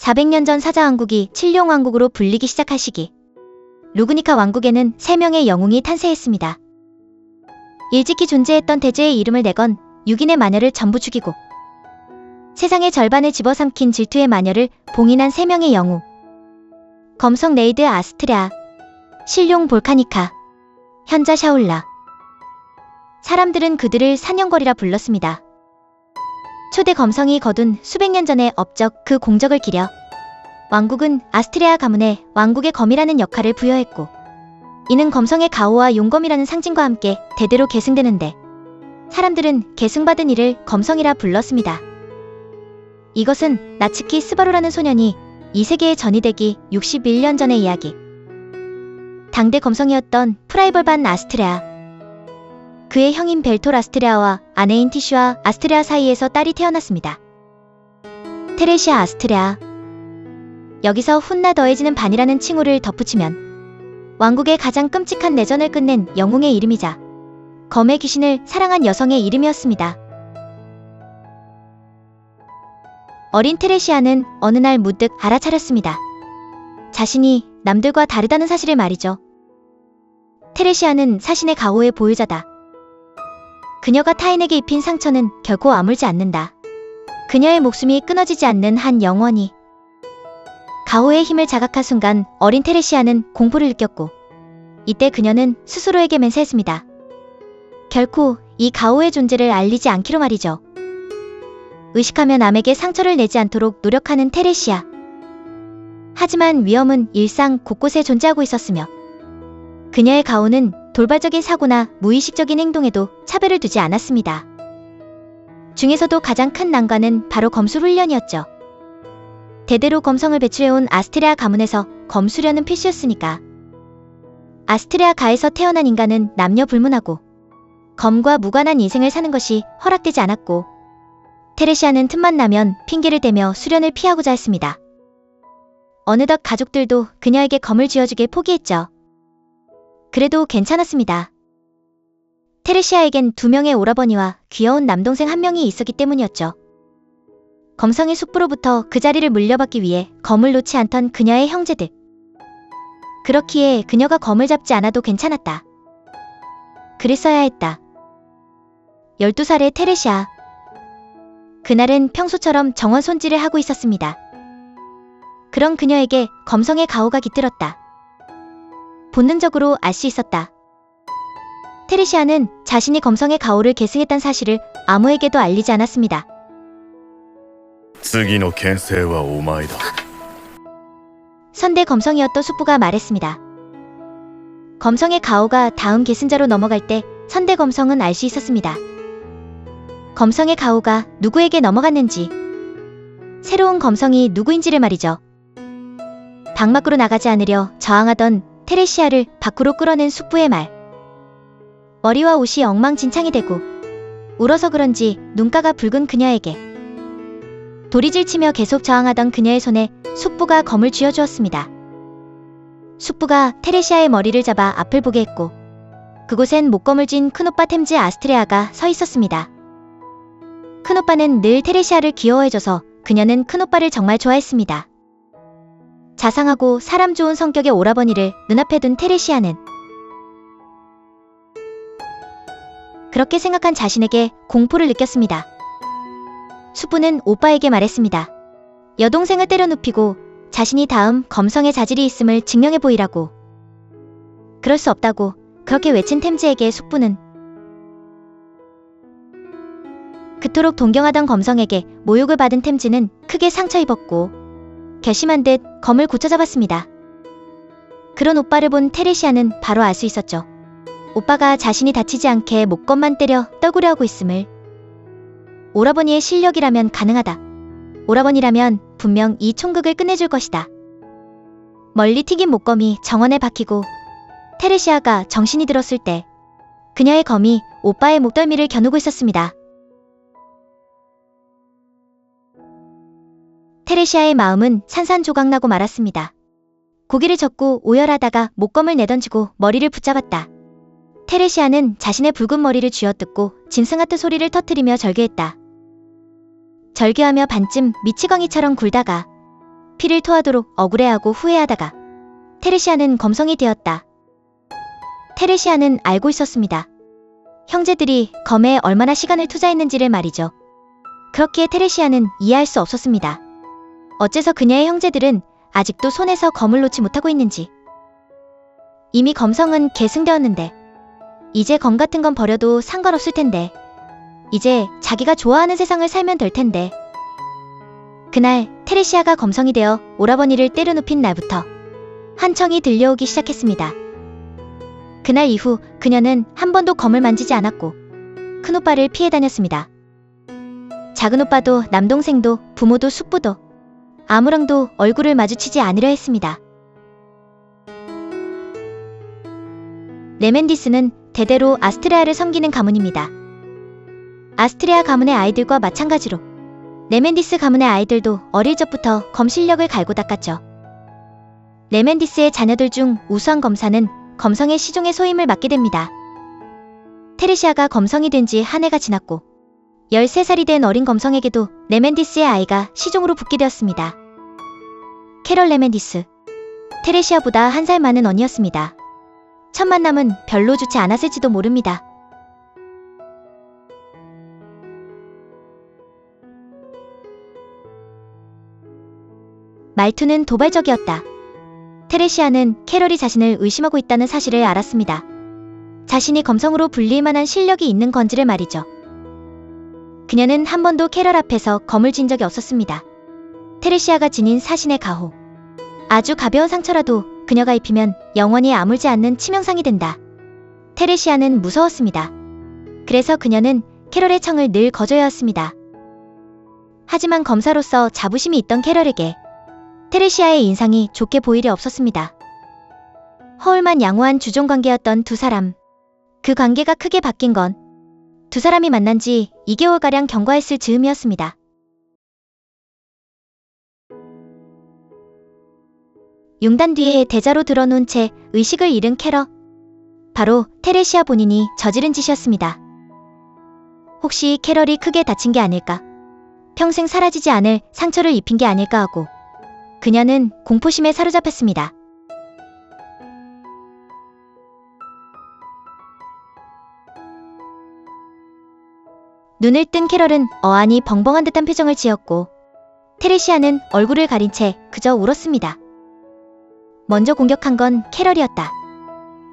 400년 전 사자왕국이 칠룡왕국으로 불리기 시작할 시기, 루그니카 왕국에는 3명의 영웅이 탄생했습니다. 일찍이 존재했던 대제의 이름을 내건 6인의 마녀를 전부 죽이고 세상의 절반을 집어삼킨 질투의 마녀를 봉인한 3명의 영웅, 검성 레이드 아스트레아, 신룡 볼카니카, 현자 샤울라. 사람들은 그들을 사냥거리라 불렀습니다. 초대 검성이 거둔 수백 년 전의 업적, 그 공적을 기려 왕국은 아스트레아 가문에 왕국의 검이라는 역할을 부여했고, 이는 검성의 가호와 용검이라는 상징과 함께 대대로 계승되는데 사람들은 계승받은 이를 검성이라 불렀습니다. 이것은 나츠키 스바루라는 소년이 이 세계에 전이되기 61년 전의 이야기. 당대 검성이었던 프라이벌반 아스트레아, 그의 형인 벨톨 아스트레아와 아내인 티슈아 아스트레아 사이에서 딸이 태어났습니다. 테레시아 아스트레아. 여기서 훗나 더해지는 반이라는 칭호를 덧붙이면 왕국의 가장 끔찍한 내전을 끝낸 영웅의 이름이자 검의 귀신을 사랑한 여성의 이름이었습니다. 어린 테레시아는 어느 날 문득 알아차렸습니다. 자신이 남들과 다르다는 사실을 말이죠. 테레시아는 사신의 가호의 보유자다. 그녀가 타인에게 입힌 상처는 결코 아물지 않는다. 그녀의 목숨이 끊어지지 않는 한 영원히. 가호의 힘을 자각한 순간 어린 테레시아는 공포를 느꼈고, 이때 그녀는 스스로에게 맹세했습니다. 결코 이 가호의 존재를 알리지 않기로 말이죠. 의식하며 남에게 상처를 내지 않도록 노력하는 테레시아. 하지만 위험은 일상 곳곳에 존재하고 있었으며 그녀의 가호는 돌발적인 사고나 무의식적인 행동에도 차별을 두지 않았습니다. 중에서도 가장 큰 난관은 바로 검술 훈련이었죠. 대대로 검성을 배출해온 아스트레아 가문에서 검수련은 필수였으니까. 아스트레아 가에서 태어난 인간은 남녀 불문하고 검과 무관한 인생을 사는 것이 허락되지 않았고, 테레시아는 틈만 나면 핑계를 대며 수련을 피하고자 했습니다. 어느덧 가족들도 그녀에게 검을 쥐어주길 포기했죠. 그래도 괜찮았습니다. 테레시아에겐 2명의 오라버니와 귀여운 남동생 1명이 있었기 때문이었죠. 검성의 숙부로부터 그 자리를 물려받기 위해 검을 놓지 않던 그녀의 형제들. 그렇기에 그녀가 검을 잡지 않아도 괜찮았다. 그랬어야 했다. 12살의 테레시아. 그날은 평소처럼 정원 손질을 하고 있었습니다. 그런 그녀에게 검성의 가호가 깃들었다. 본능적으로 알 수 있었다. 테레시아는 자신이 검성의 가호를 계승했다는 사실을 아무에게도 알리지 않았습니다. 次の牽制はお前だ. 선대 검성이었던 숙부가 말했습니다. 검성의 가호가 다음 계승자로 넘어갈 때 선대 검성은 알 수 있었습니다. 검성의 가호가 누구에게 넘어갔는지, 새로운 검성이 누구인지를 말이죠. 방 밖으로 나가지 않으려 저항하던 테레시아를 밖으로 끌어낸 숙부의 말. 머리와 옷이 엉망진창이 되고 울어서 그런지 눈가가 붉은 그녀에게 도리질치며 계속 저항하던 그녀의 손에 숙부가 검을 쥐어주었습니다. 숙부가 테레시아의 머리를 잡아 앞을 보게 했고, 그곳엔 목검을 쥔 큰오빠 템즈 아스트레아가 서 있었습니다. 큰오빠는 늘 테레시아를 귀여워해줘서 그녀는 큰오빠를 정말 좋아했습니다. 자상하고 사람 좋은 성격의 오라버니를 눈앞에 둔 테레시아는 그렇게 생각한 자신에게 공포를 느꼈습니다. 숙부는 오빠에게 말했습니다. 여동생을 때려 눕히고 자신이 다음 검성의 자질이 있음을 증명해 보이라고. 그럴 수 없다고 그렇게 외친 템즈에게 숙부는 그토록 동경하던 검성에게 모욕을 받은 템즈는 크게 상처 입었고 결심한 듯 검을 고쳐잡았습니다. 그런 오빠를 본 테레시아는 바로 알 수 있었죠. 오빠가 자신이 다치지 않게 목검만 때려 떨구려 하고 있음을. 오라버니의 실력이라면 가능하다. 오라버니라면 분명 이 총극을 끝내줄 것이다. 멀리 튀긴 목검이 정원에 박히고 테레시아가 정신이 들었을 때 그녀의 검이 오빠의 목덜미를 겨누고 있었습니다. 테레시아의 마음은 산산조각나고 말았습니다. 고개를 젓고 오열하다가 목검을 내던지고 머리를 붙잡았다. 테레시아는 자신의 붉은 머리를 쥐어뜯고 짐승같은 소리를 터뜨리며 절규했다. 절규하며 반쯤 미치광이처럼 굴다가 피를 토하도록 억울해하고 후회하다가 테레시아는 검성이 되었다. 테레시아는 알고 있었습니다. 형제들이 검에 얼마나 시간을 투자했는지를 말이죠. 그렇기에 테레시아는 이해할 수 없었습니다. 어째서 그녀의 형제들은 아직도 손에서 검을 놓지 못하고 있는지. 이미 검성은 계승되었는데 이제 검 같은 건 버려도 상관없을 텐데. 이제 자기가 좋아하는 세상을 살면 될 텐데. 그날 테레시아가 검성이 되어 오라버니를 때려눕힌 날부터 한청이 들려오기 시작했습니다. 그날 이후 그녀는 한 번도 검을 만지지 않았고 큰오빠를 피해 다녔습니다. 작은오빠도 남동생도 부모도 숙부도 아무랑도 얼굴을 마주치지 않으려 했습니다. 네멘디스는 대대로 아스트레아를 섬기는 가문입니다. 아스트레아 가문의 아이들과 마찬가지로 네멘디스 가문의 아이들도 어릴 적부터 검 실력을 갈고 닦았죠. 네멘디스의 자녀들 중 우수한 검사는 검성의 시종의 소임을 맡게 됩니다. 테레시아가 검성이 된 지 한 해가 지났고 13살이 된 어린 검성에게도 네멘디스의 아이가 시종으로 붙게 되었습니다. 캐럴 네멘디스, 테레시아보다 한 살 많은 언니였습니다. 첫 만남은 별로 좋지 않았을지도 모릅니다. 말투는 도발적이었다. 테레시아는 캐럴이 자신을 의심하고 있다는 사실을 알았습니다. 자신이 검성으로 불릴 만한 실력이 있는 건지를 말이죠. 그녀는 한 번도 캐럴 앞에서 검을 쥔 적이 없었습니다. 테레시아가 지닌 사신의 가호. 아주 가벼운 상처라도 그녀가 입히면 영원히 아물지 않는 치명상이 된다. 테레시아는 무서웠습니다. 그래서 그녀는 캐럴의 청을 늘 거절해 왔습니다. 하지만 검사로서 자부심이 있던 캐럴에게 테레시아의 인상이 좋게 보일 리 없었습니다. 허울만 양호한 주종관계였던 두 사람. 그 관계가 크게 바뀐 건 두 사람이 만난 지 2개월가량 경과했을 즈음이었습니다. 융단 뒤에 대자로 드러놓은 채 의식을 잃은 캐럴. 바로 테레시아 본인이 저지른 짓이었습니다. 혹시 캐럴이 크게 다친 게 아닐까? 평생 사라지지 않을 상처를 입힌 게 아닐까 하고 그녀는 공포심에 사로잡혔습니다. 눈을 뜬 캐럴은 어안이 벙벙한 듯한 표정을 지었고 테레시아는 얼굴을 가린 채 그저 울었습니다. 먼저 공격한 건 캐럴이었다.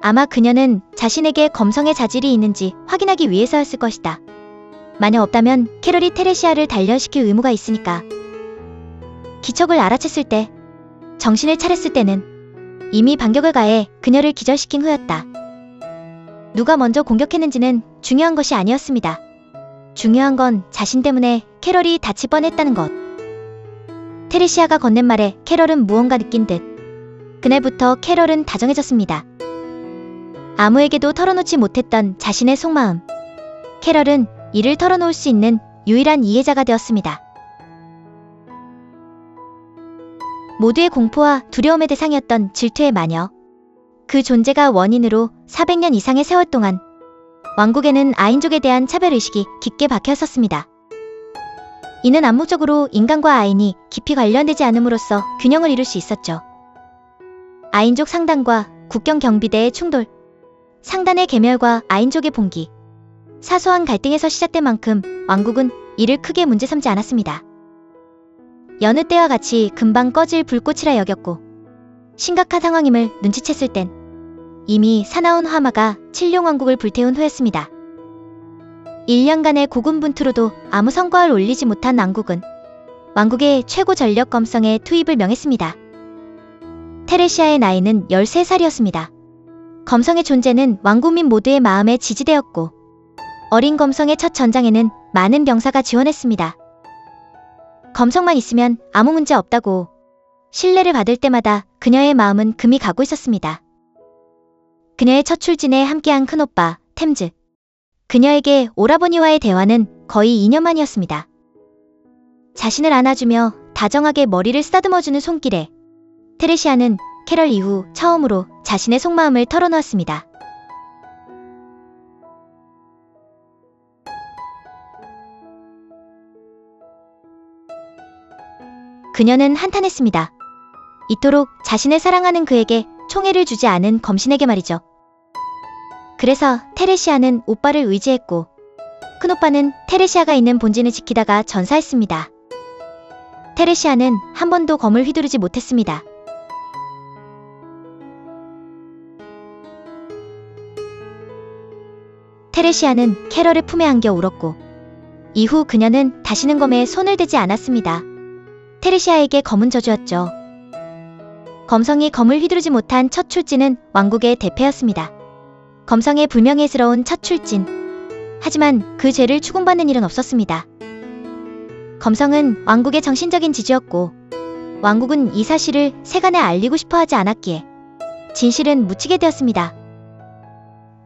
아마 그녀는 자신에게 검성의 자질이 있는지 확인하기 위해서였을 것이다. 만약 없다면 캐럴이 테레시아를 단련시킬 의무가 있으니까. 기척을 알아챘을 때, 정신을 차렸을 때는 이미 반격을 가해 그녀를 기절시킨 후였다. 누가 먼저 공격했는지는 중요한 것이 아니었습니다. 중요한 건 자신 때문에 캐럴이 다칠 뻔했다는 것. 테레시아가 건넨 말에 캐럴은 무언가 느낀 듯 그날부터 캐럴은 다정해졌습니다. 아무에게도 털어놓지 못했던 자신의 속마음. 캐럴은 이를 털어놓을 수 있는 유일한 이해자가 되었습니다. 모두의 공포와 두려움의 대상이었던 질투의 마녀. 그 존재가 원인으로 400년 이상의 세월 동안 왕국에는 아인족에 대한 차별의식이 깊게 박혀있었습니다. 이는 암묵적으로 인간과 아인이 깊이 관련되지 않음으로써 균형을 이룰 수 있었죠. 아인족 상단과 국경 경비대의 충돌, 상단의 계멸과 아인족의 봉기, 사소한 갈등에서 시작된 만큼 왕국은 이를 크게 문제 삼지 않았습니다. 여느 때와 같이 금방 꺼질 불꽃이라 여겼고 심각한 상황임을 눈치챘을 땐 이미 사나운 화마가 칠룡왕국을 불태운 후였습니다. 1년간의 고군분투로도 아무 성과를 올리지 못한 왕국은 왕국의 최고 전력 검성에 투입을 명했습니다. 테레시아의 나이는 13살이었습니다. 검성의 존재는 왕국민 모두의 마음에 지지되었고 어린 검성의 첫 전장에는 많은 병사가 지원했습니다. 검성만 있으면 아무 문제 없다고 신뢰를 받을 때마다 그녀의 마음은 금이 가고 있었습니다. 그녀의 첫 출진에 함께한 큰오빠 템즈. 그녀에게 오라버니와의 대화는 거의 2년 만이었습니다. 자신을 안아주며 다정하게 머리를 쓰다듬어주는 손길에 테레시아는 캐럴 이후 처음으로 자신의 속마음을 털어놓았습니다. 그녀는 한탄했습니다. 이토록 자신을 사랑하는 그에게 총애를 주지 않은 검신에게 말이죠. 그래서 테레시아는 오빠를 의지했고 큰오빠는 테레시아가 있는 본진을 지키다가 전사했습니다. 테레시아는 한 번도 검을 휘두르지 못했습니다. 테레시아는 캐럴을 품에 안겨 울었고 이후 그녀는 다시는 검에 손을 대지 않았습니다. 테레시아에게 검은 저주였죠. 검성이 검을 휘두르지 못한 첫 출진은 왕국의 대패였습니다. 검성의 불명예스러운 첫 출진. 하지만 그 죄를 추궁받는 일은 없었습니다. 검성은 왕국의 정신적인 지주였고 왕국은 이 사실을 세간에 알리고 싶어 하지 않았기에 진실은 묻히게 되었습니다.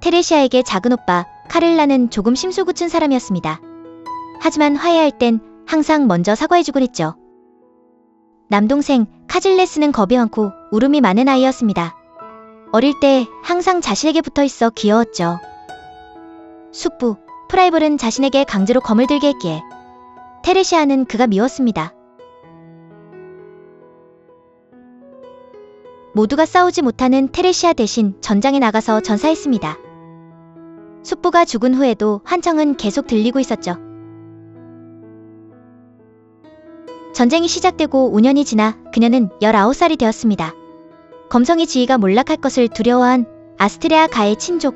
테레시아에게 작은 오빠 카를라는 조금 심술궂은 사람이었습니다. 하지만 화해할 땐 항상 먼저 사과해주곤 했죠. 남동생 카질레스는 겁이 많고 울음이 많은 아이였습니다. 어릴 때 항상 자신에게 붙어있어 귀여웠죠. 숙부 프라이벌은 자신에게 강제로 검을 들게 했기에 테레시아는 그가 미웠습니다. 모두가 싸우지 못하는 테레시아 대신 전장에 나가서 전사했습니다. 숙부가 죽은 후에도 환청은 계속 들리고 있었죠. 전쟁이 시작되고 5년이 지나 그녀는 19살이 되었습니다. 검성의 지위가 몰락할 것을 두려워한 아스트레아 가의 친족.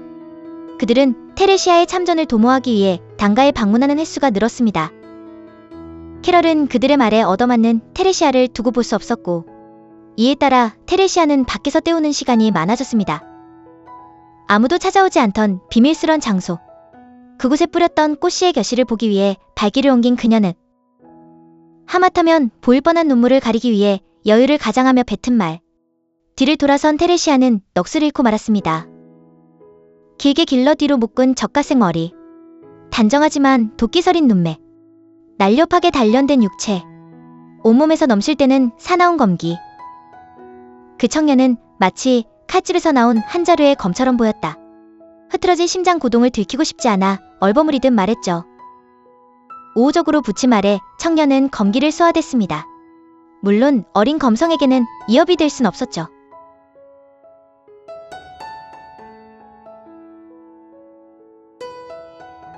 그들은 테레시아의 참전을 도모하기 위해 당가에 방문하는 횟수가 늘었습니다. 캐럴은 그들의 말에 얻어맞는 테레시아를 두고 볼 수 없었고 이에 따라 테레시아는 밖에서 때우는 시간이 많아졌습니다. 아무도 찾아오지 않던 비밀스런 장소. 그곳에 뿌렸던 꽃씨의 결실을 보기 위해 발길을 옮긴 그녀는 하마터면 보일 뻔한 눈물을 가리기 위해 여유를 가장하며 뱉은 말. 뒤를 돌아선 테레시아는 넋을 잃고 말았습니다. 길게 길러 뒤로 묶은 젖가색 머리. 단정하지만 도끼 서린 눈매. 날렵하게 단련된 육체. 온몸에서 넘실 때는 사나운 검기. 그 청년은 마치 칼집에서 나온 한 자루의 검처럼 보였다. 흐트러진 심장 고동을 들키고 싶지 않아 얼버무리듯 말했죠. 우호적으로 붙인 말에 청년은 검기를 쏘아댔습니다. 물론 어린 검성에게는 이업이 될 순 없었죠.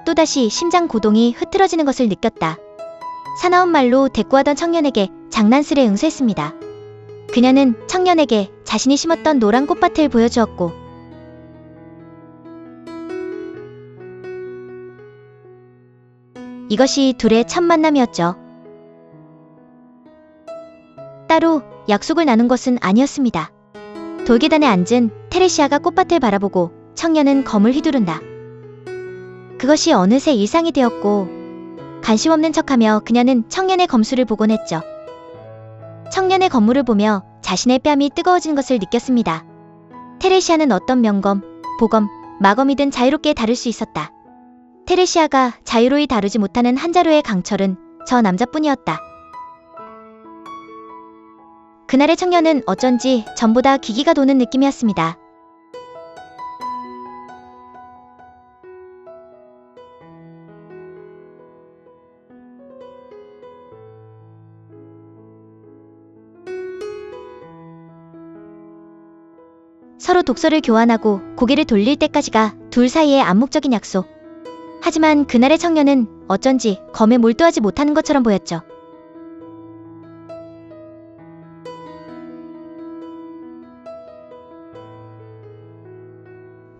또다시 심장 고동이 흐트러지는 것을 느꼈다. 사나운 말로 대꾸하던 청년에게 장난스레 응수했습니다. 그녀는 청년에게 자신이 심었던 노란 꽃밭을 보여주었고 이것이 둘의 첫 만남이었죠. 따로 약속을 나눈 것은 아니었습니다. 돌계단에 앉은 테레시아가 꽃밭을 바라보고 청년은 검을 휘두른다. 그것이 어느새 일상이 되었고 관심 없는 척하며 그녀는 청년의 검술을 보곤 했죠. 청년의 검물을 보며 자신의 뺨이 뜨거워진 것을 느꼈습니다. 테레시아는 어떤 명검, 보검, 마검이든 자유롭게 다룰 수 있었다. 테레시아가 자유로이 다루지 못하는 한 자루의 강철은 저 남자뿐이었다. 그날의 청년은 어쩐지 전보다 기기가 도는 느낌이었습니다. 서로 독서를 교환하고 고개를 돌릴 때까지가 둘 사이의 암묵적인 약속. 하지만 그날의 청년은 어쩐지 검에 몰두하지 못하는 것처럼 보였죠.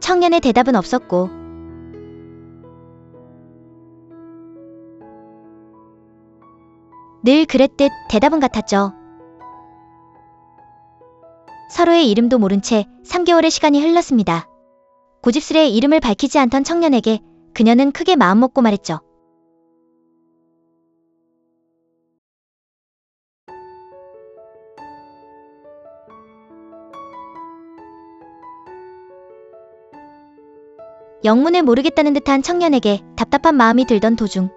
청년의 대답은 없었고 늘 그랬듯 대답은 같았죠. 서로의 이름도 모른 채 3개월의 시간이 흘렀습니다. 고집스레 이름을 밝히지 않던 청년에게 그녀는 크게 마음먹고 말했죠. 영문을 모르겠다는 듯한 청년에게 답답한 마음이 들던 도중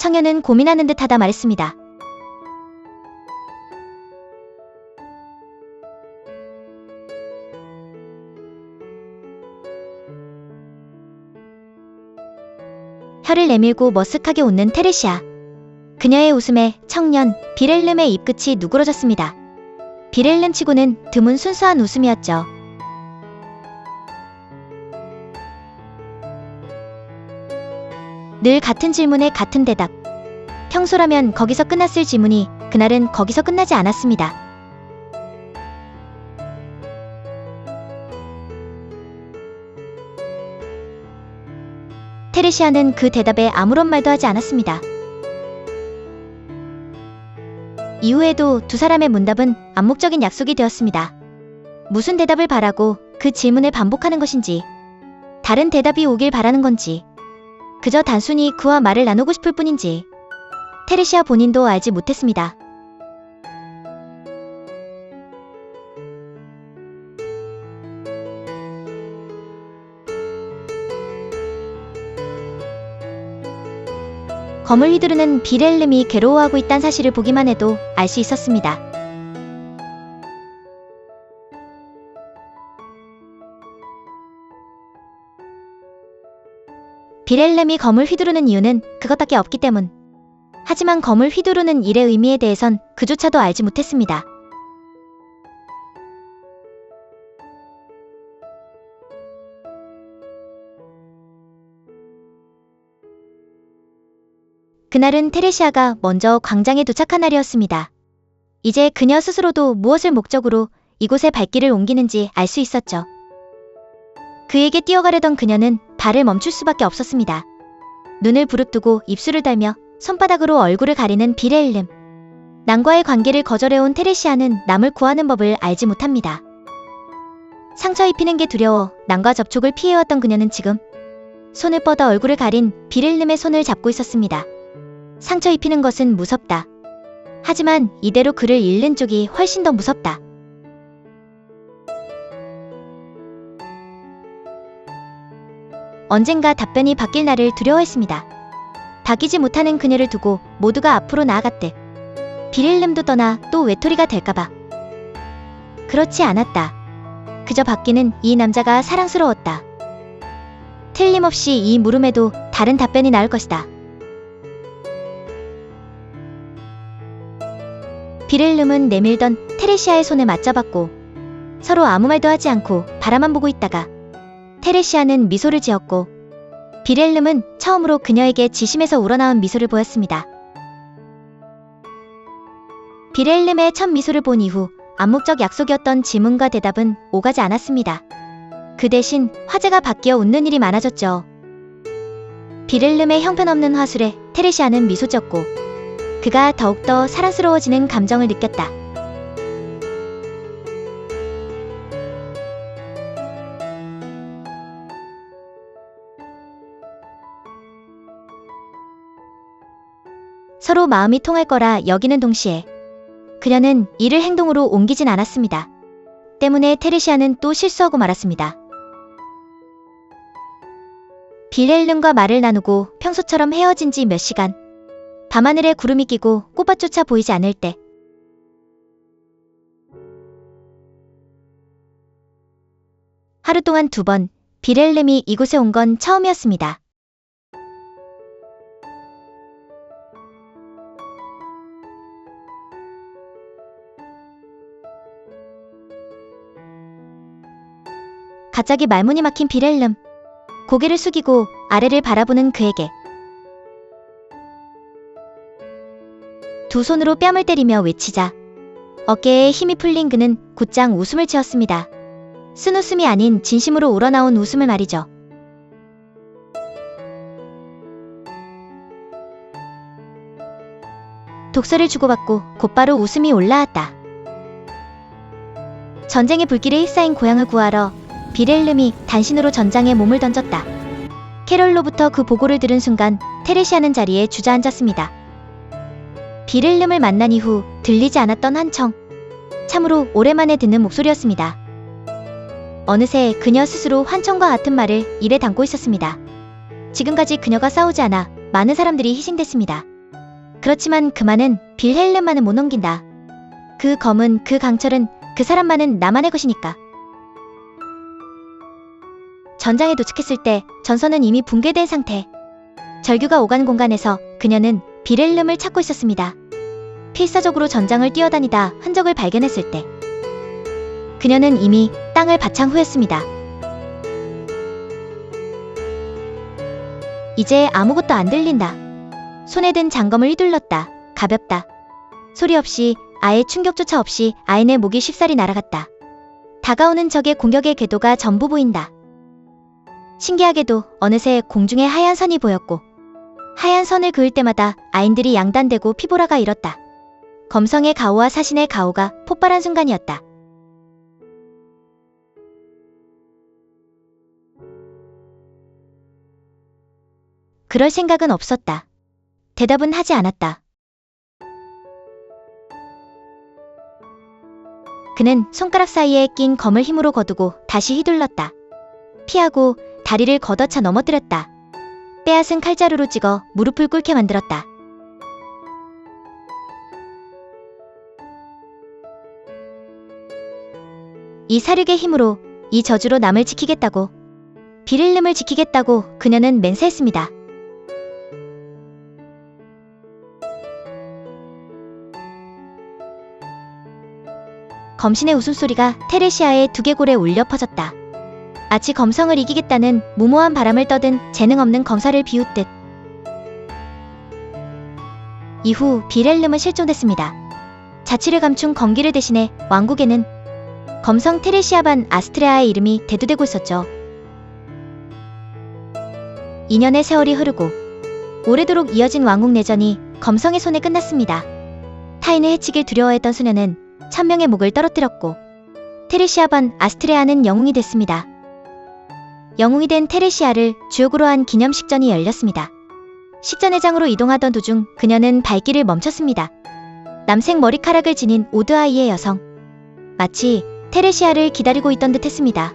청년은 고민하는 듯하다 말했습니다. 혀를 내밀고 머쓱하게 웃는 테레시아. 그녀의 웃음에 청년 빌헬름의 입끝이 누그러졌습니다. 빌헬름 치고는 드문 순수한 웃음이었죠. 늘 같은 질문에 같은 대답. 평소라면 거기서 끝났을 질문이 그날은 거기서 끝나지 않았습니다. 테레시아는 그 대답에 아무런 말도 하지 않았습니다. 이후에도 두 사람의 문답은 암묵적인 약속이 되었습니다. 무슨 대답을 바라고 그 질문을 반복하는 것인지, 다른 대답이 오길 바라는 건지, 그저 단순히 그와 말을 나누고 싶을 뿐인지 테레시아 본인도 알지 못했습니다. 검을 휘두르는 빌헬름이 괴로워하고 있다는 사실을 보기만 해도 알 수 있었습니다. 빌헬름이 검을 휘두르는 이유는 그것밖에 없기 때문. 하지만 검을 휘두르는 일의 의미에 대해선 그조차도 알지 못했습니다. 그날은 테레시아가 먼저 광장에 도착한 날이었습니다. 이제 그녀 스스로도 무엇을 목적으로 이곳에 발길을 옮기는지 알 수 있었죠. 그에게 뛰어가려던 그녀는 발을 멈출 수밖에 없었습니다. 눈을 부릅뜨고 입술을 달며 손바닥으로 얼굴을 가리는 빌헬름. 남과의 관계를 거절해온 테레시아는 남을 구하는 법을 알지 못합니다. 상처 입히는 게 두려워 남과 접촉을 피해왔던 그녀는 지금 손을 뻗어 얼굴을 가린 빌헬름의 손을 잡고 있었습니다. 상처 입히는 것은 무섭다. 하지만 이대로 그를 잃는 쪽이 훨씬 더 무섭다. 언젠가 답변이 바뀔 날을 두려워했습니다. 바뀌지 못하는 그녀를 두고 모두가 앞으로 나아갔듯 빌헬름도 떠나 또 외톨이가 될까봐. 그렇지 않았다. 그저 바뀌는 이 남자가 사랑스러웠다. 틀림없이 이 물음에도 다른 답변이 나올 것이다. 빌헬름은 내밀던 테레시아의 손을 맞잡았고 서로 아무 말도 하지 않고 바라만 보고 있다가 테레시아는 미소를 지었고 빌헬름은 처음으로 그녀에게 지심에서 우러나온 미소를 보였습니다. 빌헬름의 첫 미소를 본 이후 암묵적 약속이었던 질문과 대답은 오가지 않았습니다. 그 대신 화제가 바뀌어 웃는 일이 많아졌죠. 빌헬름의 형편없는 화술에 테레시아는 미소 지었고 그가 더욱더 사랑스러워지는 감정을 느꼈다. 서로 마음이 통할 거라 여기는 동시에 그녀는 이를 행동으로 옮기진 않았습니다. 때문에 테레시아는 또 실수하고 말았습니다. 빌헬름과 말을 나누고 평소처럼 헤어진 지 몇 시간, 밤하늘에 구름이 끼고 꽃밭조차 보이지 않을 때 하루 동안 2번 빌헬름이 이곳에 온 건 처음이었습니다. 갑자기 말문이 막힌 빌헬름. 고개를 숙이고 아래를 바라보는 그에게 두 손으로 뺨을 때리며 외치자 어깨에 힘이 풀린 그는 곧장 웃음을 지었습니다. 쓴 웃음이 아닌 진심으로 우러나온 웃음을 말이죠. 독서를 주고받고 곧바로 웃음이 올라왔다. 전쟁의 불길에 휩싸인 고향을 구하러 빌헬름이 단신으로 전장에 몸을 던졌다. 캐롤로부터 그 보고를 들은 순간 테레시아는 자리에 주저앉았습니다. 빌헬름을 만난 이후 들리지 않았던 한 청, 참으로 오랜만에 듣는 목소리였습니다. 어느새 그녀 스스로 환청과 같은 말을 입에 담고 있었습니다. 지금까지 그녀가 싸우지 않아 많은 사람들이 희생됐습니다. 그렇지만 그만은 빌헬름만은 못 넘긴다. 그 검은, 그 강철은, 그 사람만은 나만의 것이니까. 전장에 도착했을 때 전선은 이미 붕괴된 상태. 절규가 오간 공간에서 그녀는 비렐름을 찾고 있었습니다. 필사적으로 전장을 뛰어다니다 흔적을 발견했을 때 그녀는 이미 땅을 바창 후였습니다. 이제 아무것도 안 들린다. 손에 든 장검을 휘둘렀다. 가볍다. 소리 없이, 아예 충격조차 없이 아인의 목이 쉽사리 날아갔다. 다가오는 적의 공격의 궤도가 전부 보인다. 신기하게도 어느새 공중에 하얀 선이 보였고 하얀 선을 그을 때마다 아인들이 양단되고 피보라가 일었다. 검성의 가오와 사신의 가오가 폭발한 순간이었다. 그럴 생각은 없었다. 대답은 하지 않았다. 그는 손가락 사이에 낀 검을 힘으로 거두고 다시 휘둘렀다. 피하고 다리를 걷어차 넘어뜨렸다. 빼앗은 칼자루로 찍어 무릎을 꿇게 만들었다. 이 사륙의 힘으로, 이 저주로 남을 지키겠다고, 비렐름을 지키겠다고 그녀는 맹세했습니다. 검신의 웃음소리가 테레시아의 두개골에 울려 퍼졌다. 마치 검성을 이기겠다는 무모한 바람을 떠든 재능 없는 검사를 비웃듯. 이후 비렐름은 실종됐습니다. 자취를 감춘 검기를 대신해 왕국에는 검성 테레시아 반 아스트레아의 이름이 대두되고 있었죠. 2년의 세월이 흐르고 오래도록 이어진 왕국 내전이 검성의 손에 끝났습니다. 타인을 해치길 두려워했던 수녀는 1000명의 목을 떨어뜨렸고 테레시아 반 아스트레아는 영웅이 됐습니다. 영웅이 된 테레시아를 주역으로 한 기념식전이 열렸습니다. 식전회장으로 이동하던 도중 그녀는 발길을 멈췄습니다. 남색 머리카락을 지닌 오드아이의 여성. 마치 테레시아를 기다리고 있던 듯 했습니다.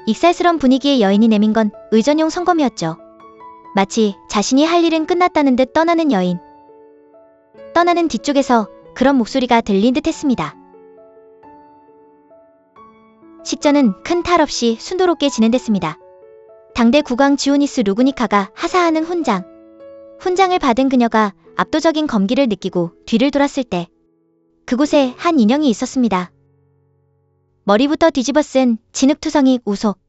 익살스런 분위기의 여인이 내민 건 의전용 성검이었죠. 마치 자신이 할 일은 끝났다는 듯 떠나는 여인. 떠나는 뒤쪽에서 그런 목소리가 들린 듯 했습니다. 식전은 큰 탈 없이 순조롭게 진행됐습니다. 당대 국왕 지오니스 루그니카가 하사하는 훈장. 훈장을 받은 그녀가 압도적인 검기를 느끼고 뒤를 돌았을 때 그곳에 한 인형이 있었습니다. 머리부터 뒤집어 쓴 진흙투성이 우속.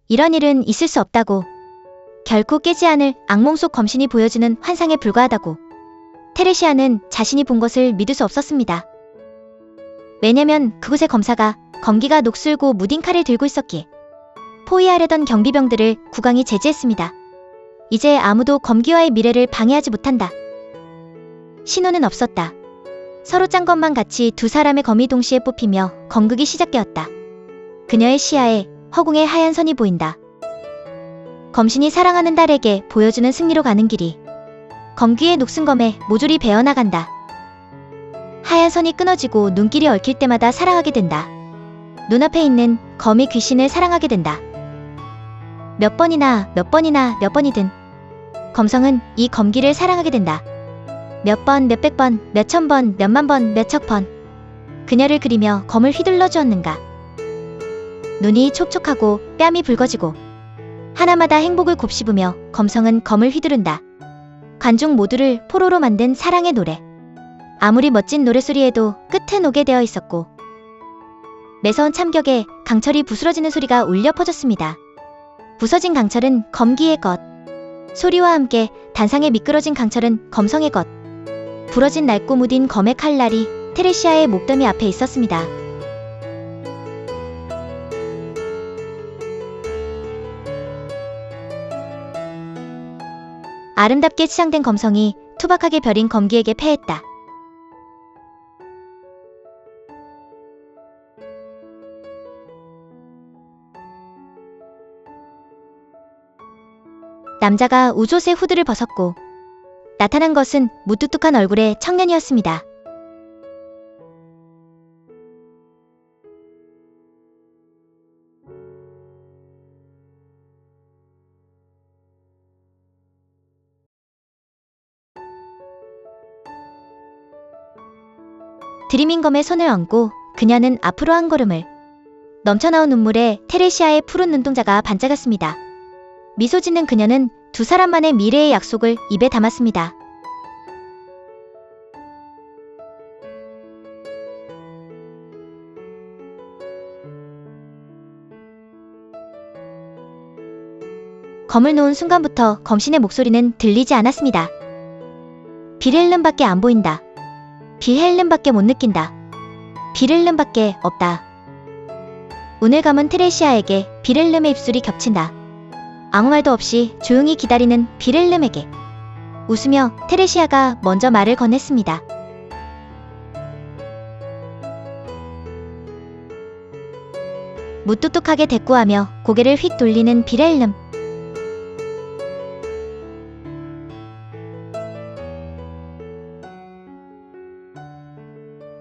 이런 일은 있을 수 없다고. 결코 깨지 않을 악몽 속 검신이 보여주는 환상에 불과하다고. 테레시아는 자신이 본 것을 믿을 수 없었습니다. 왜냐면 그곳의 검사가 검기가 녹슬고 무딘 칼을 들고 있었기에. 포위하려던 경비병들을 국왕이 제지했습니다. 이제 아무도 검기와의 미래를 방해하지 못한다. 신호는 없었다. 서로 짠 것만 같이 두 사람의 검이 동시에 뽑히며 검극이 시작되었다. 그녀의 시야에 허공의 하얀 선이 보인다. 검신이 사랑하는 딸에게 보여주는 승리로 가는 길이 검귀의 녹슨 검에 모조리 베어나간다. 하얀 선이 끊어지고 눈길이 얽힐 때마다 사랑하게 된다. 눈앞에 있는 검의 귀신을 사랑하게 된다. 몇 번이나 몇 번이나 몇 번이든 검성은 이 검기를 사랑하게 된다. 몇 번, 몇백 번, 몇천 번, 몇만 번, 몇천 번 그녀를 그리며 검을 휘둘러 주었는가. 눈이 촉촉하고 뺨이 붉어지고 하나마다 행복을 곱씹으며 검성은 검을 휘두른다. 관중 모두를 포로로 만든 사랑의 노래. 아무리 멋진 노래소리에도 끝은 오게 되어 있었고 매서운 참격에 강철이 부스러지는 소리가 울려 퍼졌습니다. 부서진 강철은 검기의 것. 소리와 함께 단상에 미끄러진 강철은 검성의 것. 부러진 낡고 무딘 검의 칼날이 테레시아의 목더미 앞에 있었습니다. 아름답게 치장된 검성이 투박하게 벼린 검기에게 패했다. 남자가 우조의 후드를 벗었고 나타난 것은 무뚝뚝한 얼굴의 청년이었습니다. 드리밍검의 손을 얹고 그녀는 앞으로 한 걸음을. 넘쳐나온 눈물에 테레시아의 푸른 눈동자가 반짝였습니다. 미소 짓는 그녀는 두 사람만의 미래의 약속을 입에 담았습니다. 검을 놓은 순간부터 검신의 목소리는 들리지 않았습니다. 빌헬름밖에 안 보인다. 빌헬름밖에 못 느낀다. 빌헬름밖에 없다. 운을 감은 테레시아에게 빌헬름의 입술이 겹친다. 아무 말도 없이 조용히 기다리는 빌헬름에게 웃으며 테레시아가 먼저 말을 건넸습니다. 무뚝뚝하게 대꾸하며 고개를 휙 돌리는 빌헬름.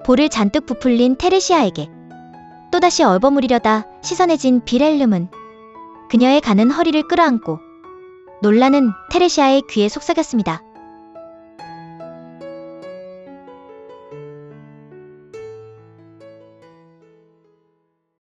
볼을 잔뜩 부풀린 테레시아에게 또다시 얼버무리려다 시선해진 빌헬름은 그녀의 가는 허리를 끌어안고 놀라는 테레시아의 귀에 속삭였습니다.